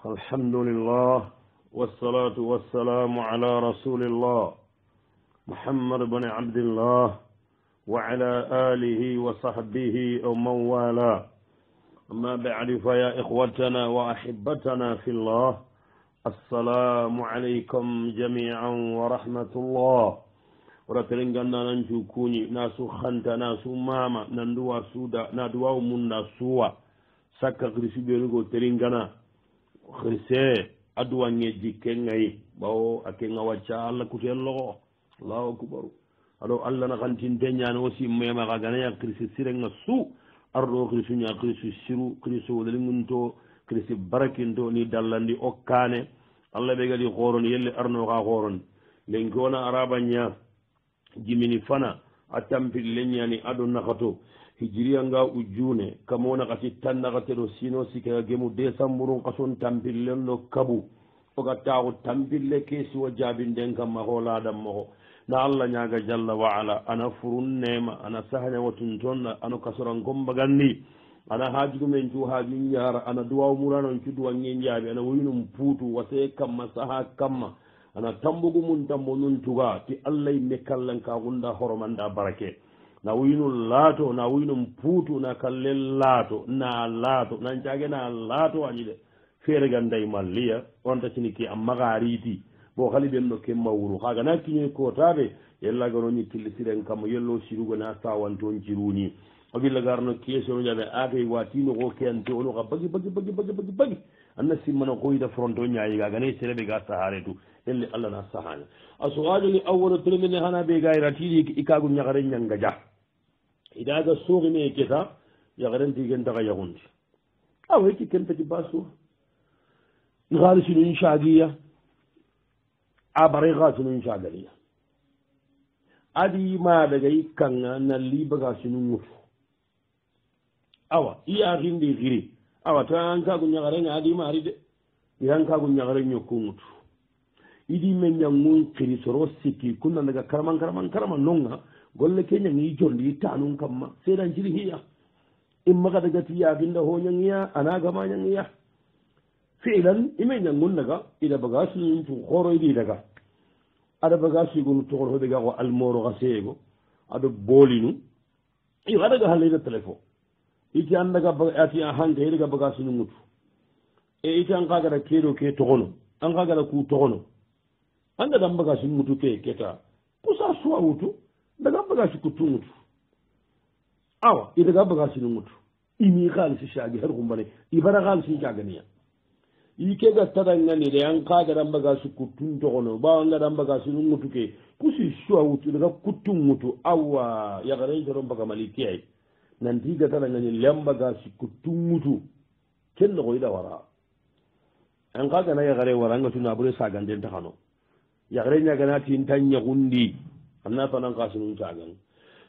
الحمد لله والصلاة والسلام على رسول الله محمد بن عبد الله وعلى آله وصحبه ومن والاه أما بعد فيا إخوتنا وأحبتنا في الله السلام عليكم جميعا ورحمة الله ورتلنغنا ننجو كوني ناسو خانتا ناسو ماما نندوا سودا ندوا من ناسوا سكا غريسي بيرغو تلنغنا خرسي أدوا نيجي كنغي باو أكنغا وچا الله كتير الله أكبر ألو الله نغانتين تنيان وسي ميما غانا يا كريسي سيرنغا سو أرو كريسي نيا كريسي سيرو كريسي ودلنغنتو كريسي بركنتو ني دالاندي أوكاني الله بيغالي غورون يلي أرنو غا غورون لنكونا أرابا نيا jimini fana a tampille ñani aɗo nakato hijiriya nga ujune kamo nakati tan nakateɗo sino sikaya gemu décembre kason tampillen no kabu oga taako tampille keesiwo jaabinden kam mako laaɗan mako na allah ñaga jalla wa ala ana furun nema ana sahañawo tun toon ano kasoran gombagandi ana haajugumen cu haaju ñaara ana duwaw muranon cu duwange jaabi ana woynum puutu wase kamma saha kamma ana tambugu mun tambo nun tuga ti allah me kallan ka gunda horomanda barake na winu laato na winu puutu na kalle laato na njage na laato anide fere ganday malliya on tacini ki amma gariti bo khali ben no ke mawru kaga na kinye ko tabe yella garo ni tilisiren kam yello sirugo na sawan ton jiruni o billa garno keso no jabe ake watino ko ken to no bagi anna simmana koyda fronto ñaayi ga gane serebe ga saharetu elle allah na sahana asuwajo ni awwalo telemene hana be gayra tiɗi ikagu ñagare ñanga dia idaga soogime keta yagarenti gen daga yagundi aweki kentati basu ngalisinu inchagiya a bare gasinu inchagaliya adi madagay kanga nalli bagasinu ŋutu awa iyakindi xiri awa ta ankagu ñagarenga adi maari de irankagu ñagare ñokku ŋutu idi men ñangun kiri soro sikki kunna daga karama nonga golle ke ñangi jondi tanun kamma seedan ciri hiya immaga daga ti yaginda ho ñangiya anagama ñangiya filan ime ñangun daga ida baga sununtu horo idi daga ada baga sigunu togor hoɓe ga ko almoro xa seego aɗo boolinu iwa daga halayda téléphone iti an daga ati a hanka yedaga baga sunu ŋutu e iti an kagada keeɗo ke togono an kagada ku togono anda dan bagasi mutu ke keta kusa suwa wutu daga bagasi kutu mutu awa i daga bagasi ni mutu imi khalisi shagi har kumbane ibara khalisi shaganiya i ke ga tada ngani de an kaga dan bagasi kutu togono ba anga dan bagasi ni mutu ke kusi suwa wutu daga kutu mutu awa ya gare jaro baga maliki ay nan diga tada ngani lem bagasi kutu mutu ken no ida wara an kaga na ya gare wara ngatu na bure sagande ta kano yagare ñaganati tan ñagundi anna tanan kasunun cagan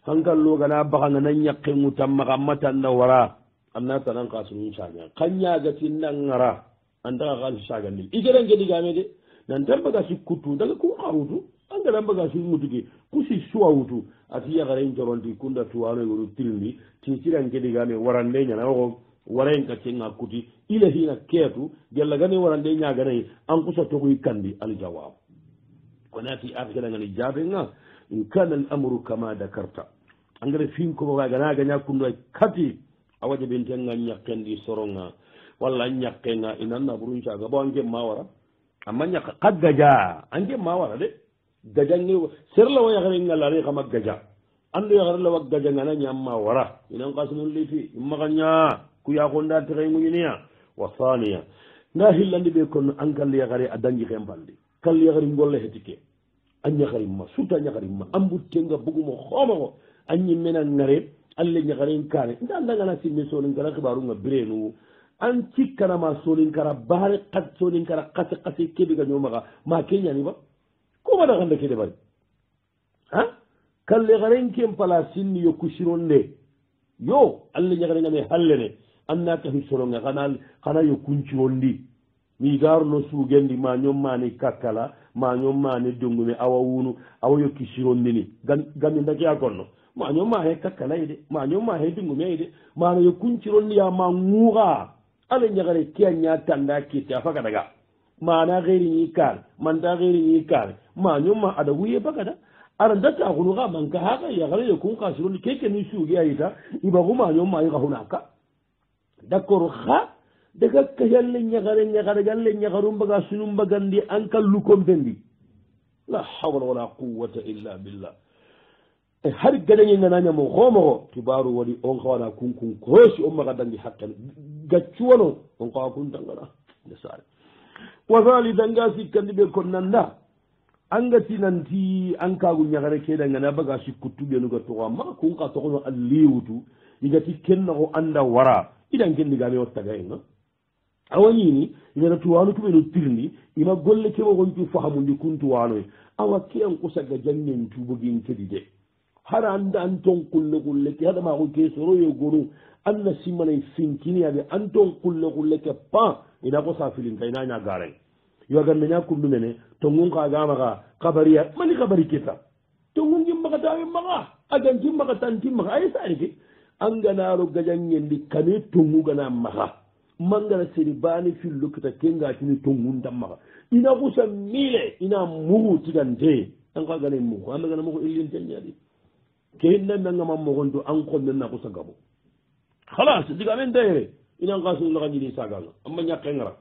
hankallo gana baxanga na ñakkengu tammaxa matanna wara anna tanan kasunun cagan kan ñagati nangara antaxa xalis cagandi igerenke digame de nantan bagasi kuttu daga ku xawutu angadan bagasi mutuke kusi suwa wutu ati yagaren coronti kunda tuwanoygoru tirindi ticiranke digame warande ñanaxo warayen ka cenga kuti ila hina keetu gellagane warande ñaganayi an kusa toguy kandi aljawab konati afgedangani jaabenga in kana al amru kama dakarta angare finko gana ganya kundo kati awaje bentenga nyakkendi soronga walla nyakkenga inanna burun caga bo ange mawara amma nyak kaggaja ange mawara de gajangi serla waya gare ngalare kama gaja ando ya gare la waggaja ngana nyamma wara inan qasunul liti maganya ku ya gonda tere ngunya wa thaniya ngahillandi be kon ankal ya gare adangi kembandi kal yagari ngolle hetike an ñagarimma surtout a ñagarimma ambuttenga bugumo xoomaxo a ñimmena ngare alle ñagarin kane nda ndangana simme soninkara xibarunga birenu an cikkanama soninkara baare xat soninkara xase xase keɓega ñomaxa ma ke ñaniba komada xanda ke deɓari a kal yagaren ken pala sinni yokku sironde yo alle ñagarengame hallene anna kahi soronga xana yokkuncirondi mi garuno suugendi ma ñommani kakkala ma ñommani dongume awa wunu awa yokki sirondini gami ndake a konno maño ma he kakkanay de maño ma he dingumey de mana yo kuncironni ya ma ŋuuxa ala ñagare ke a ñatanda kitte a faga daga mana xeeriñi kaar manta xeeriñi kaar maño ma ada wuye bagada ara ndataxunu xa manka xaxa yaxare yo kun xa sironni keke ni suuge a yita ibaxu maño ma ixaxunaka d' accord xa daga kayalle ñagare ñagaragalle ñagaru mbaga sunu mbagandi an ka lukompendi la hawla wala quwata illa billah e har gaɗañe nganañamo xoomoxo kibaru waɗi on xawana kunkun koosi o maxa dangi haqqen gaccuwano on xawa kuntangana nde sare wasali danga sikkandi ɓe kon nanda angati nanti an kagu ñagare keɗangana baga sikkuttuɓenuga toxoa maxa kun xa toxono a liwutu igati kennaxo anda wara idan kendigame o tagayenga awañini igata tuwanu tuɓeno tirndi ima golle keɓoxoncu fahamundi kun tuwanoy awa ke an kusaga jangen tubogin kedi de hara anda an ton kulle kulle ke haɗamaxo ke soroyo gonu an na simmanay finkiniyaɓe an ton kulle kulle ke pan ina ko sa filinka ina ñagaren yoganna ña kundu mene tongun kagamaxa xabariya mani xabari keta tongun kimmaxatawe maxa agan timmaxa tan timmaxa aye saeke an ganaro gajangendi kane tongu gana maxa mangara seri bani fillo kita kengatini tongun tan maxa ina xusa mile ina mugu tigante an xa gane mugu anda gana moxo illinteñadi ke hinnannangama moxonto an qonnen na xusa gabo halas digamen dayere inan xasinu laxañini saganga amba ñakkengara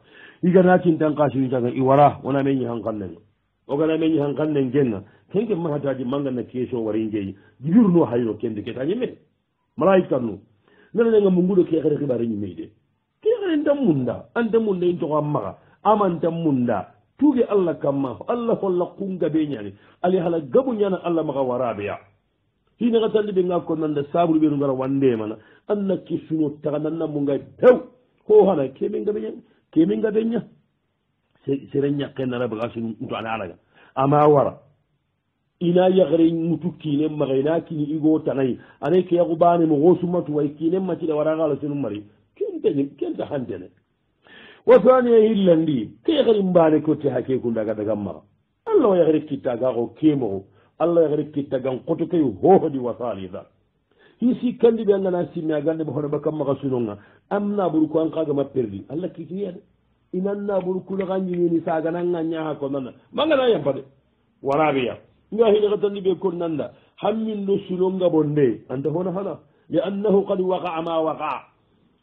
igana cintan xasinu saga i wara wona me ñihan xannenga ogana me ñihan xannen kenga kenke maxataji mangana question wari ngeyi jibirno hayno kende ke tañemene malayikannu nananenga munguɗo ke xere xibare ñimey de ke xere nta munda anta munda in toxo a maxa amanta munda tuge allah kamma allah holla kungabe ñani ali hala gabu ñana allah maxa waraɓeya hinaxa tandi ɓe nga ko nanda sabulu ɓenu ngara wandemana anna kisuno taxa nanna munga tew ho hana keme ngabe ña sere ñakkenara baga sunu nto ana alaga ama wara ina yaxere mutu kine maxa ina kini igo taxayi ane ke yaxu ɓane mo xo sumatu way kine macida wara xala senu mari kenta xantene wasaniya hillandi ke yaxeri mbane ko te ha ke kundaga daga maxa allah wa yaxere kittaga xo kemoxo allah yaxere kittagan xoto kay hohodi wasalida hi sikkandi ɓe angana simme a gande ɓe hono ɓa kam maxa sunonga am naɓuru ko an xagama perdi allah kitiyade inan naɓuru kulaxa ñinini sagananga ñaha ko nana mangana yampa de waraɓeya nga hiɗaxa tandi ɓe kon nanda hammin no sunonga bo nde anda hona hana li annahu qad waqaa ma waqaa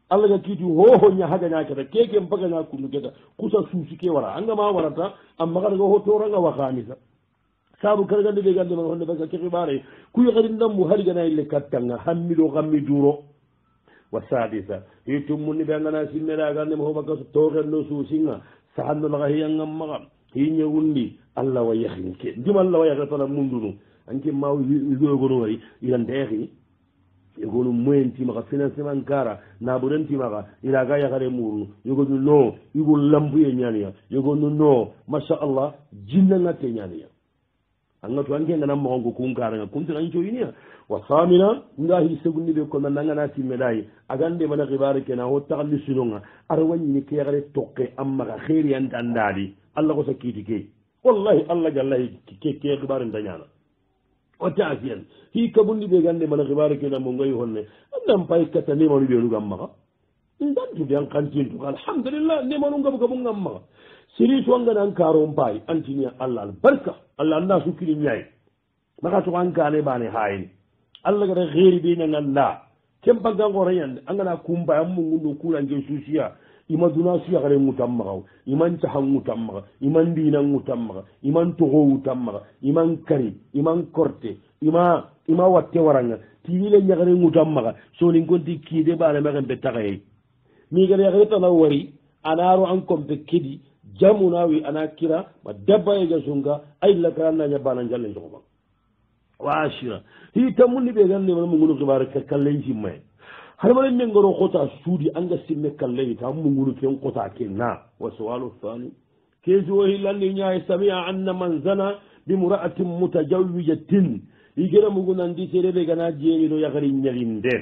allah ga kiiti hoho ñahagaña keta keke mbagaña kundu keta kusa suusi ke wara angama warata amma xadaga ho toranga waxanisa saabu karagande ɓe gande maga honde basa ke xibare kuy xarin ndammu harigana ille kattanga hammiɗo xammi duro wa sadisa i tummunni ɓe angana simmera gande ma hobaka toxenno suusinga sahanno laxa hiyangam maxa hi ñewundi allah wa yaxin ke ndim allah wa yaxe tana mundunu anke ma yogono wari irante exi yogonu moyen timaxa financement kara naɓuren timaxa iraga yaxare murunu yogonu no igo lambuye ñaniya yogonu no machallah jinnanga te ñaniya angatu anke ngana moxonko kun karanga kuntinan coyiniya wa samina nga hi segundi ɓe konna nangana simmeɗayi agande mana xibare kena ho taxalli sinonga ara wañini ke yaxare toqe an maxa xeeri anta andadi allah ko sa kiiti ke wallahi allah gallahi ke xibare nta ñana o taasiyan hi kabundi ɓe gande mana xibare kena mo ngoyi honne andan pay katta nemanu ɓenugam maxa ndantude an kantintuka alhamdulillah nemanu gabu gabu ngam maxa siri to anganan karon pay antinia allah albarka allah anda sukkini ñayi maxa to an kane ɓane hayini allah gata xeeri ɓe nanganda ken baggangoreñande angana kumpay an mungundo kuranke susiya ima duna suya xare ŋutan maxaw iman caxa ŋutan maxa iman ndina ŋutan maxa iman toxo wutan maxa iman kari iman korte ima watte waranga tiwile ñaxare ŋutan maxa sonin konti kiide ɓane maxen pe taxaye migara yaxare tana wari anaro an compe kedi jamunawi ana kira ma dabbayega sunga ay lakara naña bana njallen coxoɓang wa asira hi tammundi ɓe gande mana mungunu xibare kallen simmaye hadamaren men ngaro xota suudi anga simme kallayi ta mungunu ken xota ke na wa sowalu thani kesi wo hillanni ñaye samia anna man zana bimra'atin mutajawijatin igena mugu nandi sere ɓe gana jeeñiɗo yaxari ñalinde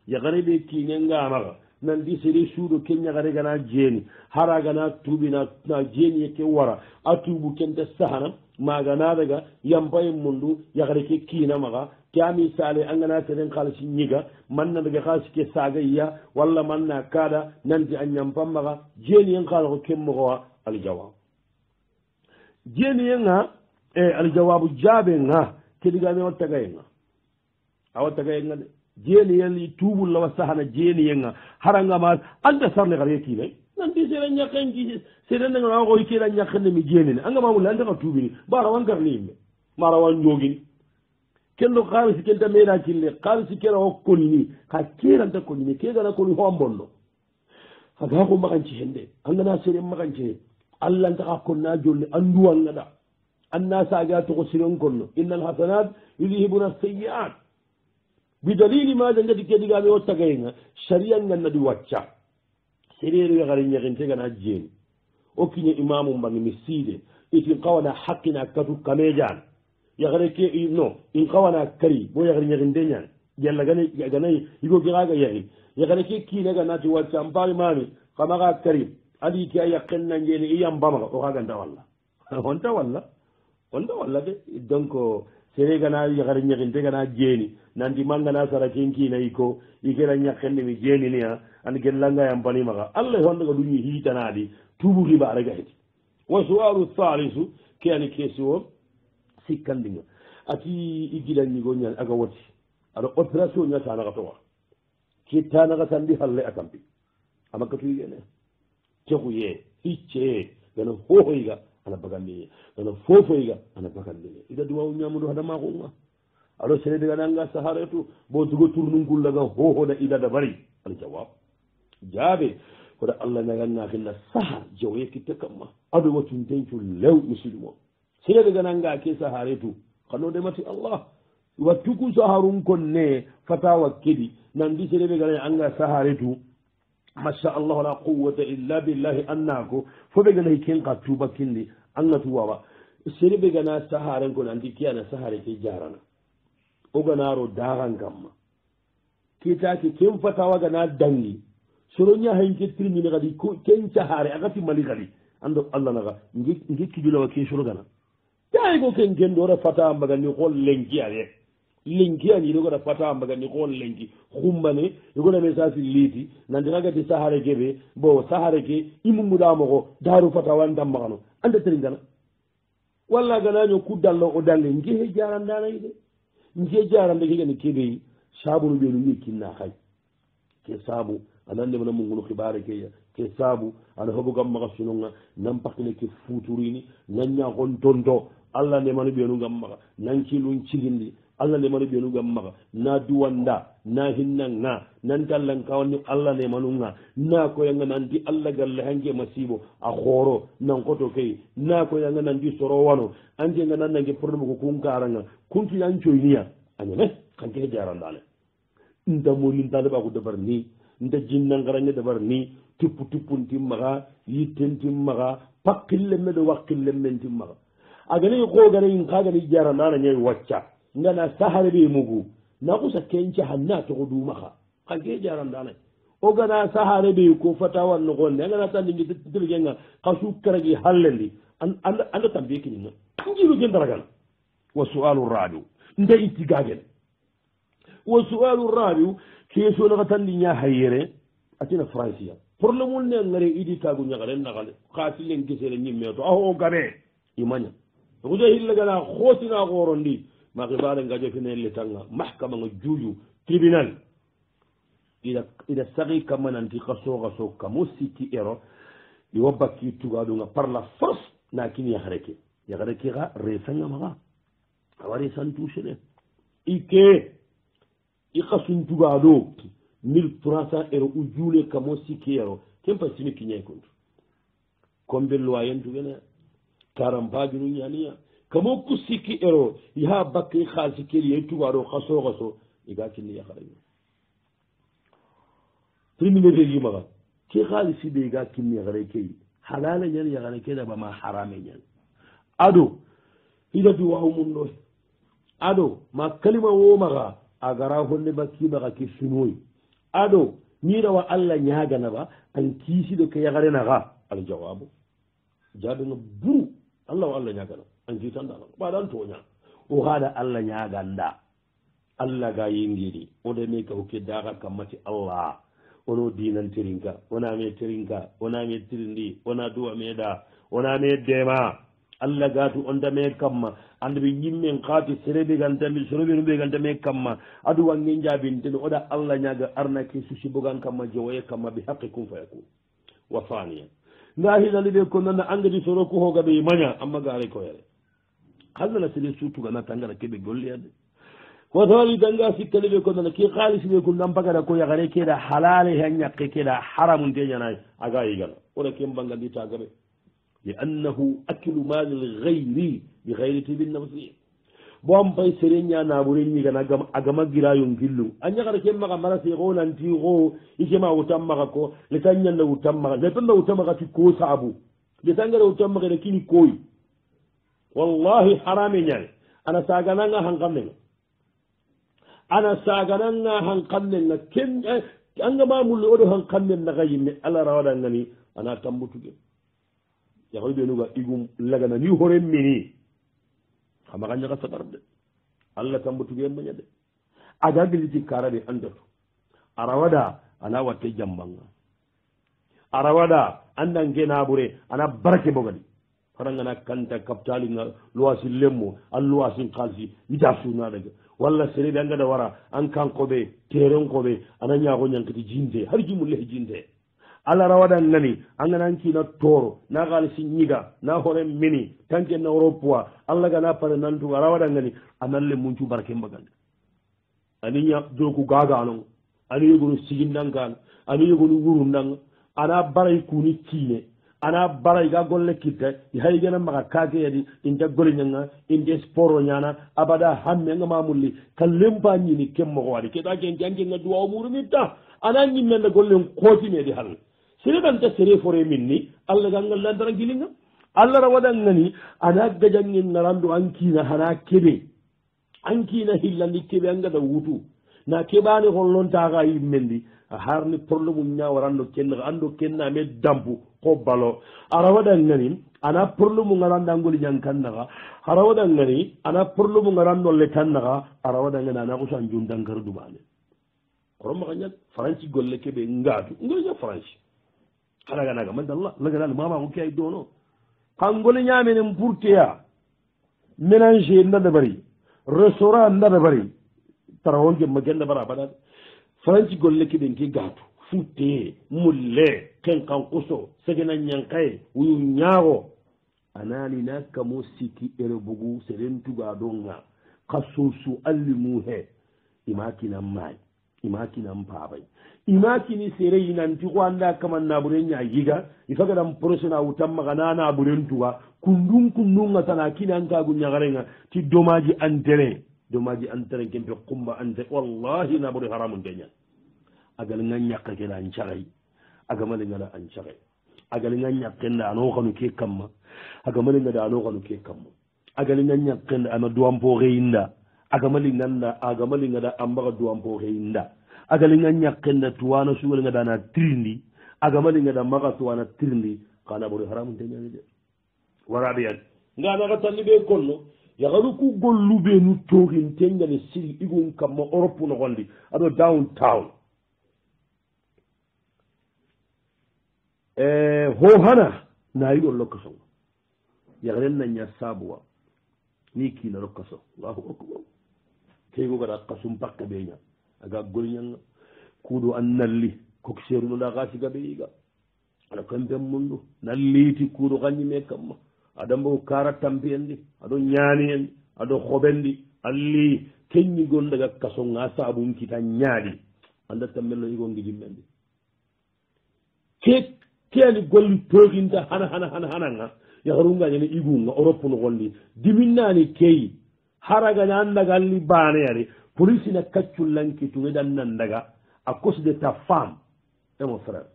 yaxare ɓe kiñengamaxa nandi sere suuɗo ke ñaxare gana jeeni hara gana tuuɓi na jeeniye ke wara a tuuɓu kente sahana maga nadaga yampaye mundu yaxare ke kiinamaxa kami sale angana seren khalsi nyiga man na daga khalsi ke saga ya walla man na kada nanti anyam pammaga jeni en khalo kemmo ko al jawab jeni nga al jawabu jabe nga kediga me watta gayenga awata gayenga de jeni yali tubul la sahana jeni nga haranga ma anda sarne gare kile nanti sere nyaken ki sere nga ko ikira nyaken mi jeni anga ma mulla anda ka tubini bara wankar ni mara wan jogini kello xaalisi kenta meena kille xaalisi kera o konini xa keranta konini kegana koni ho a mbonno aga ko maxanci hende angana sere maxanci he allah ntaxa konna jolle anduwanga da anna saga toxo siren konno inna alhasanat yudhibuna sayiat bidalili ma jangati ke digame o tagayenga sharia ngannadi wacca serere xare ñaxintegana jeeni o kiñe imamu mbangi mi siide itin xawana xaqina katu kamejan yagare ke no in kawana kari bo yagare nyagin denyan yalla gane yigo giraga yari yagare ke kine ga nati wacca ampari mani kama ga kari adi ki ay qenna ngene iyam bama o ga ganda walla onta walla de donc sere gana yagare nyagin de gana jeni nandi mangana sara kenki na iko igera nyakende mi jeni ni an gelanga yam bani maga allah honda ga dunyi hitanadi tubu riba araga heti wa su'alu thalithu kani keso sikkandinga ati igilanñigo ñan aga woti aɗa opération ñatanaxa towa kittanaxa tandi halle a tampi ama katuyigene texuye hiccee gana hohoyga ana bagandiñe gana fofoyga ana bagandiñe ida duwawu ñamudu hadamaxunga aɗo senede gananga saharetu bo tugo turnunkullaga hohoda idada bari ala jawab jaabe koda allah nagannakinna saha jawoye kitte kamma aɗo wattuntencu lew musidmo senede gananga ke saharetu kanode mati allah wattuku saharun konne fatawa kedi nandi senede gana anga saharetu masha allah la quwwata illa billahi annako foɓe ganayi ken ka tuba kindi anga tuwawa senede gana saharen ko nandi kiyana sahare ke jarana o ganaro daran kamma kitake ken fatawa gana dangi soro ñahenke tirmine kadi ken cahare agati mali kadi ando allah naga ngekkijulawa ke soro gana tawi ko ken ken ɗo ora fata mbagani hol lenki are lenki ani ɗo goɗa fata mbagani hol lenki humbane yogoɗa message liiti nandi kagati sahare keɓe bo sahare ke imumuɗamo ko daru fata wan dammagano anda teri gana walla ganaño kuddallo o dalle ngehe jarandanayi de nge jarande kegani keɓeyi sabunu ɓenu ni kinna hay ke saabu anande mana mungunu hibare keya ke saabu ana hobo gam maga sunonga nan pakine ke futurini nan ñakon tonto allah ndemano ɓeenu gam maga nan kilun cilindi allah ndemano ɓeenu gam maga na duwanda na hinnanga nanti allah kawanni allah ndemanunga na koyanga nanti allah galle hanke masibo a hooro nan koto key na koyanga nanti soro wano ankenga nan nange probléme ko kunkaranga kunti an coyniya añame kankeke jarandane nda morintade ɓa ko dabar ni nda jinnangarange dabar ni tippu tippun timmaga yitten timmaga pakkillemme ɗo wakkillemmen timmaga aganayi koganayi kagani jarandana ñayi wacca ngana sahare ɓe mugu nakusa kenca hanna togo dumaha kanke jarandanayi o gana sahare ɓe ko fatawanno gonne agana tandi tirgenga ka sukkaragi hallendi anda tambiye kininga jiru gendaragana wa sualu rabiu nda ittigagen wa sualu rabiu kesonaga tandi ña hayyere atina francia probléme ul ne ngare idi tagu ñagaren nagale xaasilen gisere ñimme to aho gabe imaña okuja hillagana xoosina xoorondi ma xibare ngajo fine letanga mahkama nga juuju tribunal ida saxi kamma nanti xa so kamo sikki ero iwa bakki tugaɗunga par la force na kin yaxareke xa resanga maxa awa resan touchene ike i xasun tugaɗo 1300 euro u juule kamo sikki ero ken pa simi kiñay kontu combe loyen tugene karampajunu ñaniya kamo ku sikki ero yaha bakke xaalisi keli ye tugaɗo xaso iga kinni yaxaraño priminaire yimaxa ke xaalisi ɓe ga kinni yaxare key halala ñan yaxane ke daɓama harame ñan ado ida duwaxu mum ɗo ado ma kalima womaxa a gara honne bakkimaxa ke sunoy ado mirawa allah ñaganaɓa an kiisiɗo ke yaxarenaxa al jawabu jaɓenga buru allah wa allah ñagana an kitandana ɓaɗan toña o haɗa allah ñaganda allah ga yengedi ode me ka hokke daga kammati allah ono dinan terinka ona me terinka ona me tirindi ona duwa meɗa ona me dema allah gatu onda me kamma anda ɓe yimmen kaati sereɓe gantami soroɓe no ɓe gantame kamma adu wange jaabinteno oɗa allah ñaga arnake susi bogan kamma jowoye kamma ɓe haqqe kum fayakun wa faniya nda hiɗani ɓe ko nana engadi soro ko hogaɓe maña amma gaare koyere halnana sere sutugana tangara keɓe golleyade koto wali danga sikkani ɓe ko nana ke haalis ɓe ko nampagata ko yakare keɗa halale he ñakke keɗa haramunteñanayi aga yigana oɗa ken bangandi tagaɓe li annahu akilu mali lgayri bi gayri tibi nafsi bo an pay sere ñanaɓure ñigana agama girayon gillu a ñakata ken maga marase ko nanti ko ikema wutan maga ko leta ñanda wutan maga letanda wutan maga ti ko saabu letangara wutan maga ene kini koyi wallahi harame ñane ana sagananga hankamnenga ana sagananga hankannenga ken angama mulle oɗo hankannen naga yimme allah rawaɗangani ana tambutuge yahoy ɓenuga igum lagana ni horen mini hamaga ñaga sagarde allah tambutuge en mañade aga giliti karade andatu arawaɗa ana watte jambanga arawaɗa andanke naɓure ana barake bogadi harangana kanta kaptalinga luwasi lemmo an luwasin kalsi wita sunaɗaga walla sereɓe angada wara an kankoɓe terenkoɓe ana ñago ñankati jinte har jimulle jinte allah rawaɗan ngani anganan kina toro na halisi ñiga na horen mini tanke na europoa allah gana pare nantuga rawaɗan ngani analle muncu barke mbagande ani ña doku gagalon ani yegonu sigindankano ani yegonu wurundanga ana baray kuni kiine ana baray ga golle kitta hay gana maga kakeyadi inta goliñanga inte sport o ñana abada hamme anga mamulli kan lempa ñini kemmoko waɗi keɗa ken jangenga duwawo murumita ana ñimmenda gollen kootimeɗi hal sereɗanta sere fore min ni allah gangal lantara gilinga allah rawaɗangani ana gajangen naranɗo ankina hana keɓe ankina hillandi keɓe angada wutu na keɓani hollontaga yimmendi a harni probléme ñawaranɗo kennaga anɗo kenname dampu ko balo a rawaɗangani ana probléme garandangoli ñankannaga a rawaɗangani ana probléme garanɗolle kannaga a rawaɗangani ana usan jundankar dumane koromaka ñat franci golle keɓe ngatu ngoña franci haraganaga madallah laganal mamago ke ay dono kangole ñamenen pourteya ménager ndada bari restaurant ndada bari tara wonke ma genda bara baɗat franci golle keɓen ke gatu futte mulle ken kan kuso segena ñankaye wuyu ñaago ananina kamo sikki ere bugu seren tuga donga ka susu alli mu he imakinan maay imakinan paabay imakini sere yinanti ko anda kaman naɓure ña yiga ifagadan procéna wutanmaga na naɓuren tuga kundunga tana kini ankagu ñagarenga ti domaji enterrain kempe kumba ante wallahi naɓure haramunteña agalinga ñakka keɗa an cagay agamalingaɗa an cagay agalinga ñakkenda ano kanu ke kamma agamalingaɗa ano kanu ke kamma agalinga ñakkenda ama duwanpo xeyinda agamalingaɗa ambaga duwanpo xeyinda agalinga ñakkenda tuwana sugalingaɗa na tirindi agamalingaɗa maga tuwana tirindi kana ɓori haramunteñani de waraɓeyan nganaga tanni ɓe konno yagaru ku golluɓe nu toxin tengane siri igun kamma europe nogondi aɗo downtown ho hana nayiɗo lokkaso yagren naña sabuwa ni kiina lokkaso allahu akbar keygo gaɗa kasum pakke ɓeña aga golñanga kuuɗo an nalli koki serunoɗa ga siga ɓe yiga aɗa kampen mundu nalliti kuuɗo kañime kamma aɗa mbo kara tampi en ɗi aɗo ñaani en aɗo hoɓen ɗi alli keññigon daga kaso ga sabum kita ñaaɗi anda tammello yigon gijimmen ɗi keani golli toginta hananga yaharungañene igunga europe no gondi diminnani keyi haragaña andaga alli baneyari police na kaccullanki tugeɗan nandaga à cause de ta femme et mon frère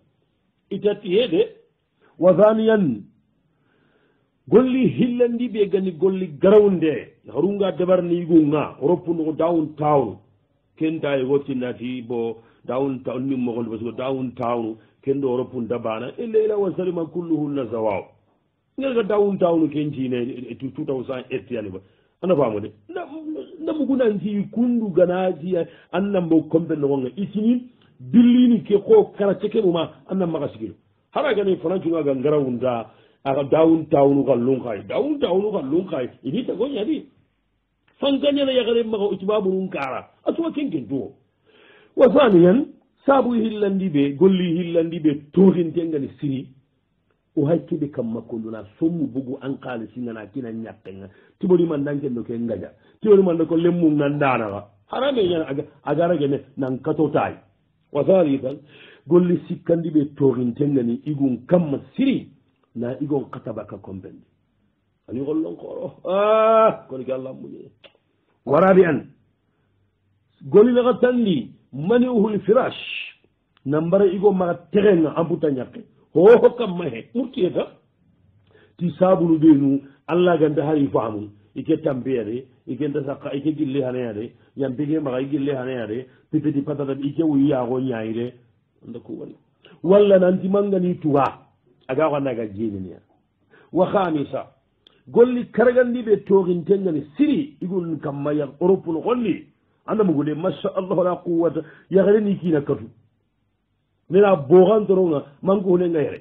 itati heede wasaniyan golli hillandi ɓe gani golli garawnde harunga debarni igunga europe no downtown kenta e wottinati bo downtown nimmogolde parce que downtown kendo europe dabana e leyla wa salima kulluhunna sawaw ngelga downtown kencine 2008 yani ba ana famude namugunanti kundu ganati annambo kombe nogonga isini billini ke ko karate ke muma annam maga sigilo hara gani franchunga ga ngarawunda aga daun tawnu gallun kay daun tawnu gallun kay ini ta gonya di fanganya na yagare maga utibabu nkara atwa kenken do wa thaniyan sabu hillandi be golli hillandi be tohin tengani sini o hakkide kam makkonduna sommu bugu an kaali singana kina ñakkenga tibori man dankenno ke ngaja tibori man ko lemmu ngandanaga harame ñana agaragene nan katotay wa thalithan golli sikkandi ɓe torintengani igun kamma siri na igon katabaka kompendi ani gollon koro kono ke allah muñe warabi an golli naga tandi mani uhul firash nambara igo maga tegenga amputa ñakke hoho kam mahe murtiyeta ti sabunu ɓenu allah ganda hari famu ike tampeyade ikenta sakka ike gille haneyade yampige maga i gille haneyade pipeti patata ike wuyiyago ñayire anda ko wari walla nanti mangani tuwa aga xanaga jeniniya wa khamisa golli karagandi ɓe toxintengani siri igun kamma ya europe no xonni anda mugude masha allahu la quwata yaxereni kina katu nena boxantoronga manko hunenga yere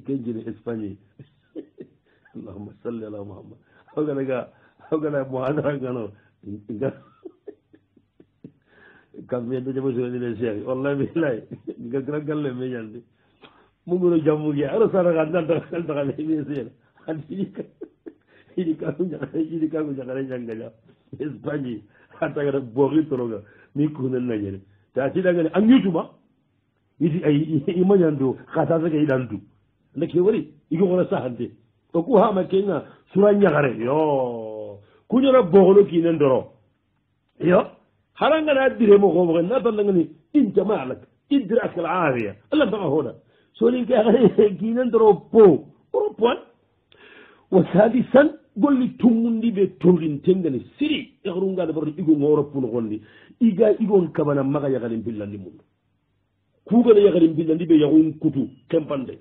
ken jine espagne allahuma salli ala muhammad hogana mohadarangano kam miyedde jaɓosonine cheikh wallahi billahi ga galle meñande muguno jammugue aɗa saraga nantaxa me seeɗa iɗi kago jakare jangaja espagne a tagata booxi toroga mi kunen nañere ta tiɗangane an yutuma iti ay imañanto xa sasake yiɗantu nda ke wari igi xona saxante o ku xama kenga sura ñaxare yo kuñona booxono kiinen doro yo harangana diremo xomoxe na tandangani in jamalak idrak al afia allah taxa hoona sonin ke xare kiinen doro po oropoan wa sadisan golli tumundi ɓe torintengani siri yaxrungade barto igonga europe noxondi iga igon kabana maga yaxarin pillandi mundu kugana yaxarin pillandi ɓe yaxun kutu kempande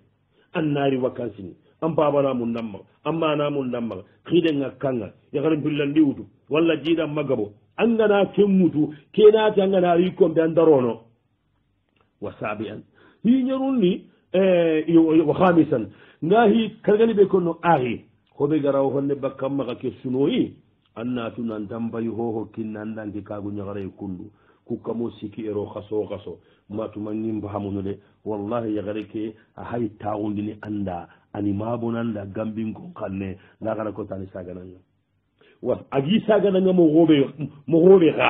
an naari vacanceni an pabanamu ndammaga an manamu ndammaga xidenga kanga yaxarin pillandi wutu walla jiiɗan magabo angana ken mutu kenati angana ari kombe an darono wa saabi an hiñarunni wa hamisan ngahi kargani ɓe konno axi hoɓe garaw honne bakkam maga ke sunoyi annatu nan tambayi hoho kinnandanki kagu ñagaray kundu kukkamo siki ero xaso xaso matuma ngimba hamunude wallahi yagare ke a hay taxundini anda ani mabonanda gambinko xanne lagara kotani sagananga wa agi sagananga mo xoɓe xa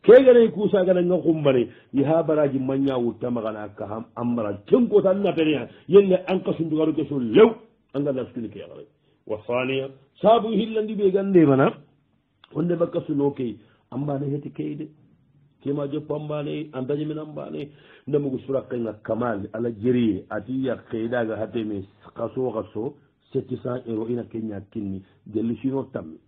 keganay ku sagananga xumbane yaha baraji maña wutta maxana ka ambara ken kota naperea yelle an kasundugaru ke so lew anga naskini ke yaxare wa thaniya saabu hillandi ɓe gande mana onde bakka suno key ambane heti keyde kema joppo ambane an dañamin ambane ndemugu surakenga kamal ala jeriye ati yak keyɗaga hateme kaso kaso 700 euro ina keña kinni gelli sino tammi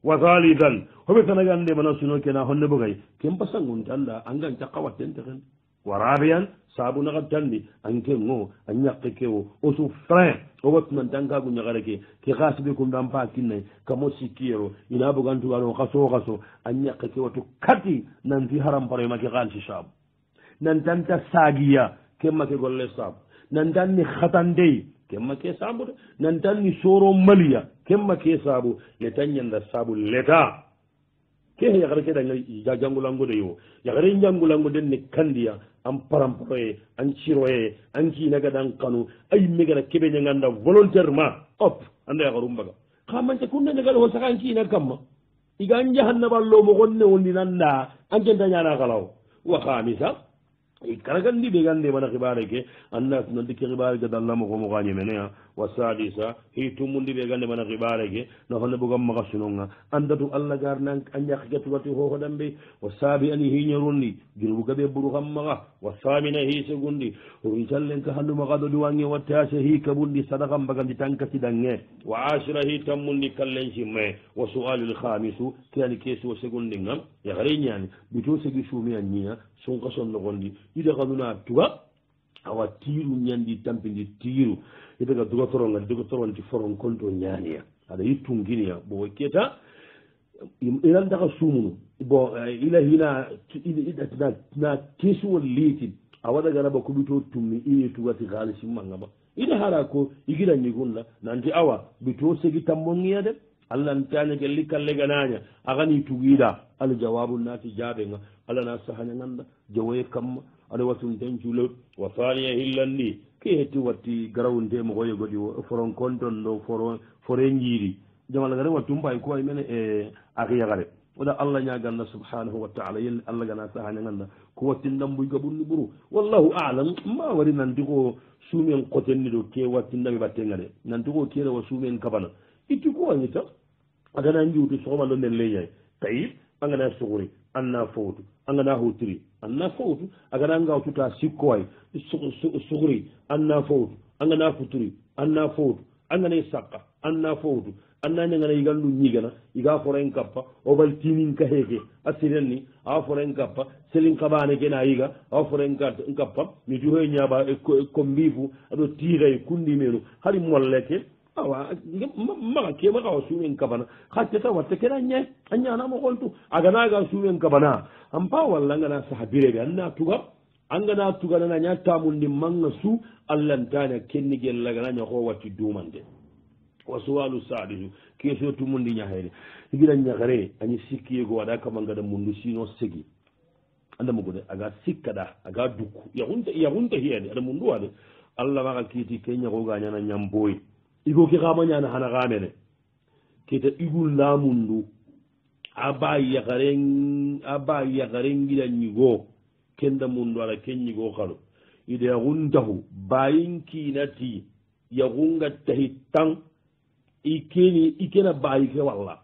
wa thalidan hoɓe tanagande mana suno kena honne bogay ken basangunte anda angan cakka wattente hen wa rabian saabu naxa tandi ankengo a ñakke kewo o su frein o wattunantankagu ñaxare ke xaasibe kundan pa kinnay kamo sikkiyero ina bogantugano xaso xaso a ñakke ke watu kati nanti haramparoyma ke xaalisi saabu nantanta saagiya kemma ke golle saabu nantan ni xatandey kemma ke saabu de nantan ni soro maliya kemma ke saabu leta ñanda saabu leta ke yaxare ke danga jangulango de yo yaxare jangulango den ne kandiya an paramparoye an ciroye an kiinagadan kanu ay megana keɓe ñaganda volontairement op anda yaxarumbaga xa mance kunna ñagada ho saka an kiina kamma iga an jahannaballomo xonne wondi nanda an kenta ñana xalawo wa xamisa karagandi ɓe gande mana xibare ke annas nanti ke xibare ke dallamoxomoxa ñemenea wa sadisa hi tumundi ɓe gande mana xibare ke na fane bogam maxa sunonga andatu allah garna a ñakkike tugati xoxoɗan ɓe wa saabi ani hiñarundi junubu gaɓe buruxam maxa wa samina hi segundi risallen ka handumaxa ɗo ɗiwange wa tase hi kabundi sadaxa mbagandi tankatidange wa asira hi tammundi kallen simme wa sualil xamisu ke ani kesuwo segundinga yaxare ñani bito segi sumi a ñiya sunka son nogondi ida kaduna tuga awa tiru ñandi tampindi tiru itaga duga toronga duga toronti foron konto ñaniya aɗa yittunginiya bo keta irantaka sumunu bon ila hina na kesuwol liiti a waɗaganaba koɓito tummi ine tugati haalisi mangaba ina hara ko igira ñigunna nanti awa bito segi tammoŋiya de allah ntaneke likkalle ganaña agani tugiɗa ala jawabu naati jaaɓenga allah na sahaña ganda jawoye kamma aɗa watunten culo wa faniya hillandi ke hetti watti garawuntemo koye goɗi foron konton ɗo fore jiiri jamal gare wattum mbay ko way mene e akiyakare oɗa allah ñaganda subhanahu wa taala yelli allah gana sahaña ganda ko wattin ɗambuyga ɓurni ɓuru wallahu alam ma wari nanti ko suumen kotenni ɗo ke wattinɗami ɓattenga de nanti ko kerewa suumen kabana itti ko wañita agana jiwti sohomalo nden leñay tayib angana sohori anna fowtu angana hotiri anna fowtu agana gawtuta sikko way sohori anna fowtu angana futuri anna fowtu angana sakka anna fowtu annani ngana yigandu ñigana iga foren kappa o bal tinin ka heke asiren ni awa foren kappa selin kabane kena yiga awa foren kappa mi juhoye ñaaba ko mbifu aɗo tiiray kundi menu hari molleke awa maga kema kawa sumen kabana hakketa watte kena ñay a ñanama holtu aganaga sumen kabana an pa walla ngana saha bireɓe anna tuga angana tuganana ña tamundi manga su allahntana kennigellagana ñako watti dumande wa suwalu sadisu keso tumundi ñahayre igira ñagare añi sikkiyego waɗa kama ngada mundu sino segi andamugude aga sikkaɗa aga dukku yahunta hiyade aɗa mundu waɗe allah maga kiiti ke ñagoga ñana ñamboyi igo ke xama ñana hana xamene keta igul na mundu aba yagare ngiɗa ñigo kenda mundu aɗa ke ñigo xalo ida yahuntahu bayin kinati yahunga tahi tan ikena bayi ke walla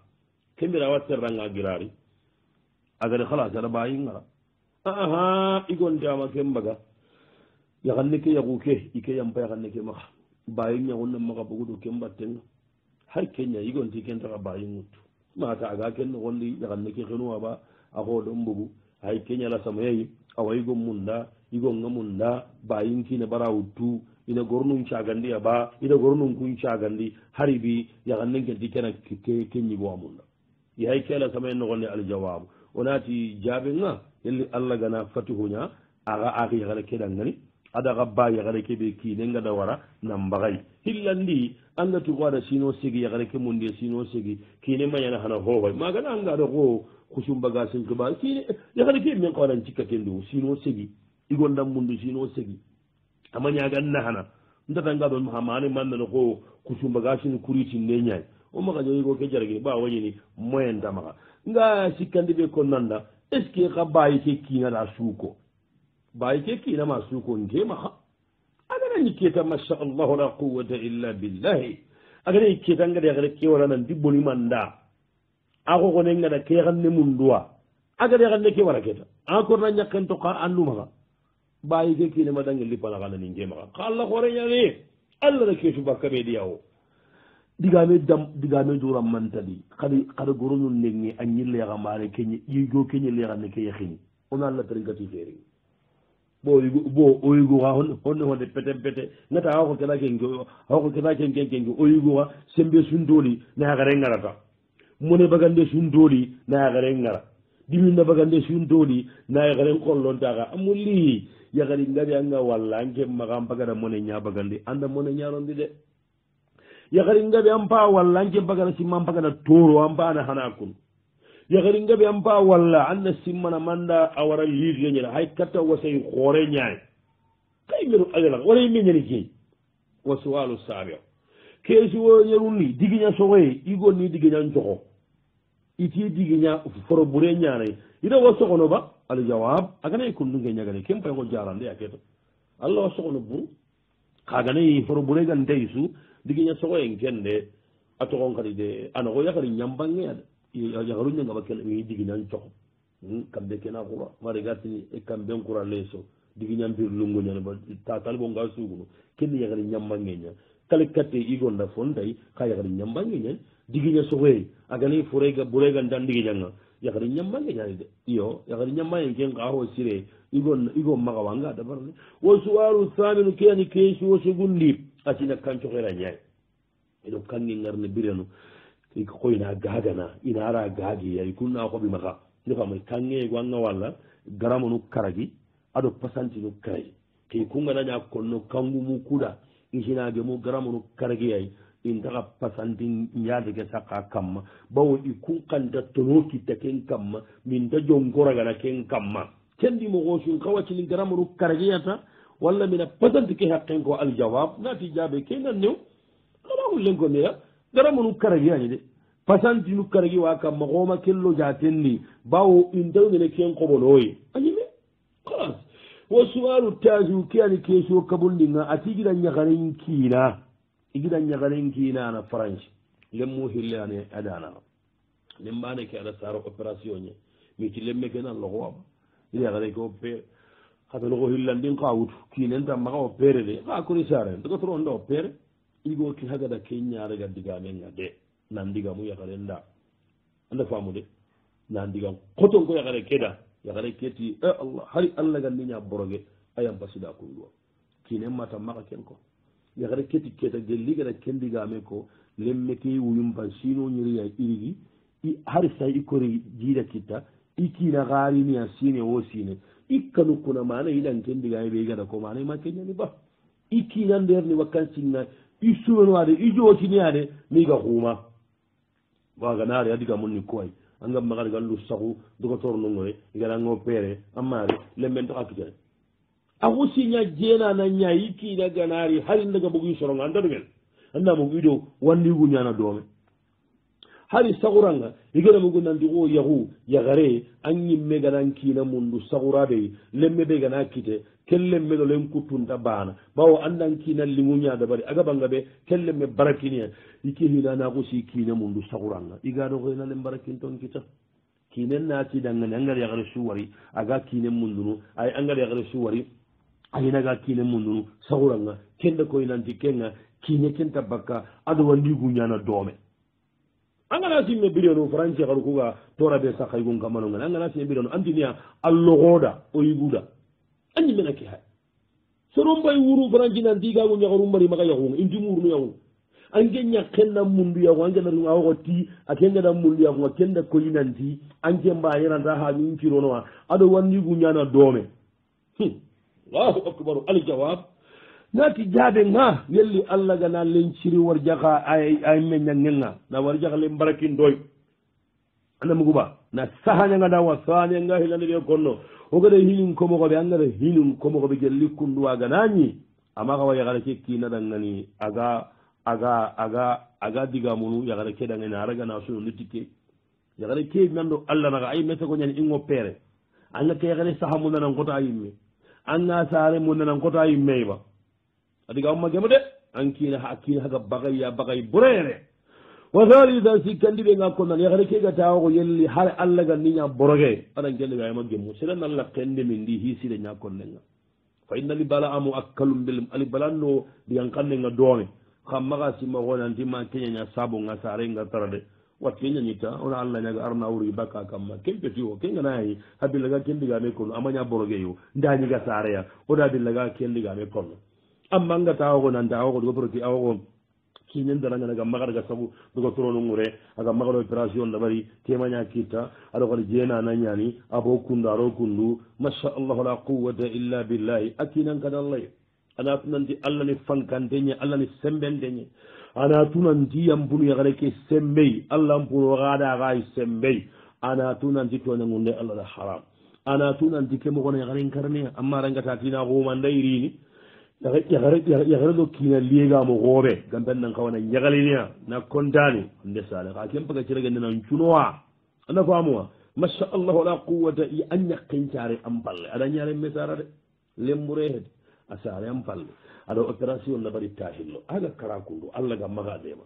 kembira watterranga girari agade halas aɗa bayi ngara aha igontama kembaga yakanne ke yagu ke ike yampa yakanne ke maha bayi ñagunna maga bogudo kembattenga har kenya igonti kentaka bayi ŋuttu mata aga kenne gondi yakanne ke henuwaba ahoɗon bogu hay keñala samayayi awa igon munda igonga munda bayinkine bara wuttu ina gornum cagandi aba ina gornum kun cagandi hari bi yagannen kenti kena keñigo amunda yahay kela sama en nogonde aljawabu onati jaabe nga yelli allah gana fatihuña aga aki yagara keɗangani adaga ba yagara keɓe kine ngada wara nan bagay hillandi anga tugo aɗa sino segi yagara ke mundi sino segi kine mañana hana hohoy magana anga aɗa ko kusumbaga senkeɓa kine yagara ke men kawaɗan cikka kendu sino segi igondan mundu sino segi ama ñagan nahana ndatanga ɗon hamane mannano ko kusumbagasini kuritinne ñaay o maga joyigo ke jaragini ɓa wañini moyen tamaga nga sikkandi ɓe ko nanda est ce que ka bayi ke kinaɗa suuko bayi ke kinama suuko ngemaha aganañi keta machallahu la quwata illa billahi aganayi keta ngada yakata kewaranan dibbonimanda akokone ngada keexanne mum duwa agada yaxanne ke wara keta encore na ñakken toka andumaga bayi ke kinema dange lippanaxanani ngemaxa xa allah xoreñane allah na keesu bakkaɓe ɗiyawo digame dura mantadi xada goroñu ndenge a ñilleexa mbaane keñe yigo ke ñilleexanne ke yaxini ona allah tarigati feeri bo o yiguxa honne honde pete ngata axo kena kenkenke o yiguxa sembe suntoli na yaxere ngarata mone bagande suntoli na yaxere ngara diminna bagande suntoli na yaxeren qollontaxa amuli yaxari ngaɓe anga walla anke maxa mbagana mone ña bagandi anda mone ñarondi de yakari ngaɓe an pa walla anke mbagana simma mbagana toro an mbana hana kun yakari ngaɓe an pa walla anna simmana manda a wara ligeñene hay katta wasay hoore ñaay kay mbeɗo agala wara yimɓe ñani key wa suwalu sabio keesi wo ñarunni digiña sogoye igonni digiñan coxo iti digiña foro ɓure ñanay ida wa sogono ba aljawab aganayi kundunge ñagane kem pay ko jarande a keto allah wa sogono buru kaganayi foro ɓure gan tayi su digiña sogoyen kende a togon kadi de anogo yakari ñambangeade yakaru ñangaba kene mi digiñan coxo kamɓe kena xura mari gatini kamɓen xura leeso digiñan pir lungo ñane ba talibo nga suguno kenne yakari ñambangeña kale katte igonda fontay ka yakari ñambangeñan digiña sogoye aganayi forega ɓurega dan digiñanga yakari ñambange ñani de iyo yakari ñambange ken kaho sire igon maga wanga dabarne wo suwaru saminu keani keesi wo segundi atina kancoxera ñaay eɗo kangi ngarne birenu ko ina gagana ina ara gagi ay kunna ko bi maka ni fam kange go anga walla garamunu karagi ado pasanti no kay ke kunga na konno kangu mu kuda injinaage mu garamunu karagi ay in daga pasanti nyaade ke saka kamma bawo i kun kanda tonoki taken kamma min da jongora gana ken kamma kendi mo gosun kawati ni garamunu karagi ata walla mina pasanti ke haqqen ko al jawab nati jabe kenan new kala lengo ne garamunu karagi ay de pasanti nu karagi wa kamma goma kello jatenni bawo in dawne ken ko bonoyi anime khalas wo suwaru tazu kiyani keso kabuldinga atigida nyagarin kina igida nyagarin kina na france lemmu hillane adana lembane ke ada saro operation ni mi ci lemme ke nan logo ila gare ko pe hada logo hillandin qawut kinen tam ma opere de ha ko risare to to ndo opere igo ki haga da kenya daga diga men ngade nan diga mu ya gare nda anda famude nan diga koton ko ya gare keda ya gare keti Allah hari Allah gan ninya boroge ayam basida ko do kinen mata maka ken ko ya gare keti keta gelli gara kendiga me ko lemme ke wuyum ban sino nyiri ya irigi hari sai ikori jida kita ikina gari ni asine wo sine ikkanu kuna mana idan kendiga be gara ko mana ma kenya ni ba ikina nder ni wakansi na isuno ade ijo tini ade ni ga huma waga naare adiga munni koy angam magal gallu sahu docteur no ngoy igara ngo pere amare lemmen to akite agusi nya jena na nya iki da ganari hari ndaga bugu soro nganda dugel anda mo wido wandi gu nyana dome hari saguranga igara mugu nandi go yahu yagare anyi meganan kina mundu sagurade lemme be gana kite kelle me do len kutunta bana bawo andan kina lingunya da bari aga bangabe kelle me barakini iki hina na ko si kina mundu saguranga igado ko ina len barakin ton kita kinen na ti dangan angar yagare suwari aga kinen mundunu ay angar yagare suwari ay naga kinen mundunu saguranga kende ko ina dikenga kine kenta bakka ado wandi gunya na dome angana simme biliono france garu kuga tora be sakay gon kamano ngana angana simme biliono antinia allogoda o yiguda anni mena ki hay so rombay wuru france nan diga go nyagaru mbari maka yahu indi muru no yahu ange nyakena mundu yahu ange na runga go ti akenga da mundu yahu akenda ko yinanti ange mba yira nda ha min kirono ado wandi gunyana dome Allahu akbar al jawab nati jaabe nga yelli Allah gana len ciri warjaka ay menya ngenga na warjaka le barakin doy ana muguba na sahanya nga da wasanya nga hilande be konno o gade hilin ko mo ko be angare hilin ko mo ko be gelli kundu waga nani ama ka waya gare ki na dangani aga diga munu ya gare ke dangani araga na so nitike ya gare ke nando Allah naga ay meta ko nyani ingo pere anga ke gare sahamu nan ko ta yimme anga sare mun nan ko ta yimme ba adiga umma gemude ankina hakina haga bagay burere wadali da sikandi be ngakko nan ya ke ga tawo yelli har Allah ga ninya boroge adan gelle ga ma gemu sidan Allah kende min di hisi de nyakko nenga fa inna li bala amu akalum bil ali balanno digan kanne nga doome xam maga sima wona ndima kenya nya sabo nga sare nga tarade wat kenya nyita ona Allah nyaga arna wuri baka kamma kempe tiwo kenga nayi habilla ga kendi ga me kono amanya boroge yo ndani ga sare ya oda dilla ga kendi ga me kono amma nga tawo nan tawo ko proki awo kinen dara nga magar ga sabu do toro no ngure aga magar operation da bari temanya kita ado ko jena na nyani abo kunda ro kundu masha Allah la quwwata illa billah akinan kada Allah ana tunanti Allah ni fankandenya Allah ni sembendenya ana tunanti yambunu ya gare ke sembei Allah mpuro gada ga sembei ana tunanti to ngunde Allah la haram ana tunanti ke mo gona ya gare karne amma ranga tatina go mandairini yagare do kina liga mo gobe gamben nan kawana yagaliniya na kontani nde sale ka kem paga cirege nan cunowa anda famuwa masha Allah la quwwata i an yaqincare am balle ada nyare mesara de lembure hed asare am balle ada operation na bari tahillo aga karakundu Allah ga maga dema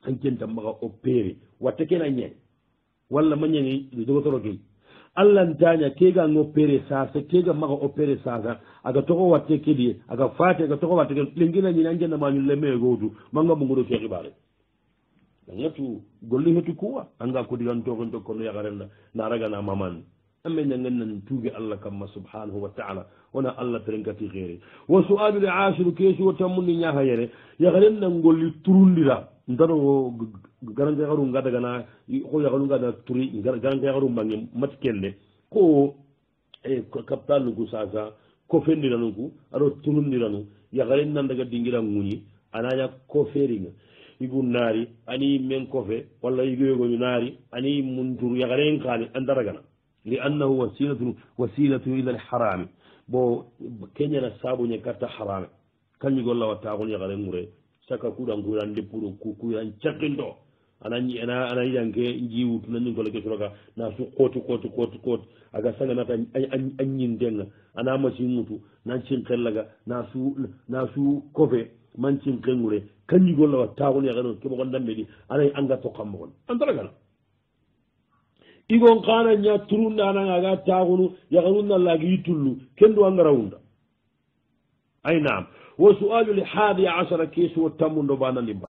an kenta maga opere watte kena nyen walla manyani do toro ke Allah ntanya kega ngopere sasa kega maga opere sasa aga toko watte kedi aga fate aga toko watte lingina ni nanje na manyu leme godu manga mungudo ke ribare ngatu golli hetu kuwa anga ko digan to ko no yagarenda na raga na maman amme nyangen nan tuugi Allah kamma subhanahu wa ta'ala wana Allah terenkati gere wa su'alu al-ashir kesu wa tamunni nya hayere yagarenda golli turundira ndano garanke xaru nga dagana xo yaxaru ngana turi garanke xaru mbange mat kende ko capital nugu sasa kofendiranu aɗo turundiranu yaxaren nan daga dingira ŋuñi anaña koferinga igu naari ani men kofe walla igoyogoñu naari ani munturu yaxaren xaani andaragana li annahu wasilatu ila alharami bo keñana sabuñe katta harame kañigolla wattaxun yaxaren ŋure saka kuɗankuran leppuɗo kukuyan cakinto ana yanke njiwutu nañingole ke soroka na su kooti aga sanganata a ñintenga ana machine ŋutu nan cinkellaga na su kofe man cinkengure kañigolla wattaxun yaxaren keɓoxon dambeɗi anay anga toqammoxon antaragana igon kana ña turundanangaga taxunu yaxarun nallagi yitullu ken do a ngarawunda ay naam wo sualu li hadi ashara kesuwo tammundo banandimba